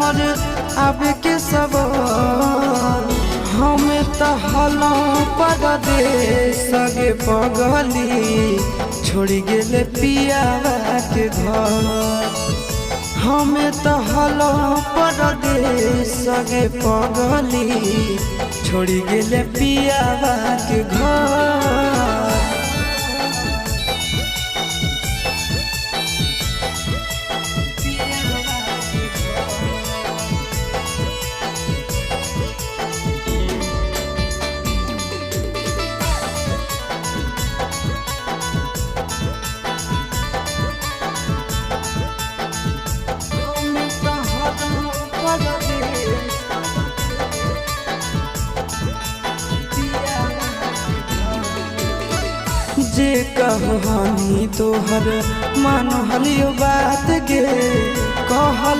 हमर आवे के सवाल हमें तो हला परदेश सगे पगली छोड़ी गेले पियावा के घर हमें तो हला परदेश सगे पगली छोड़ी गेले पियावा के घर। जे कहानी तोहर मान हलियो बात गे कहल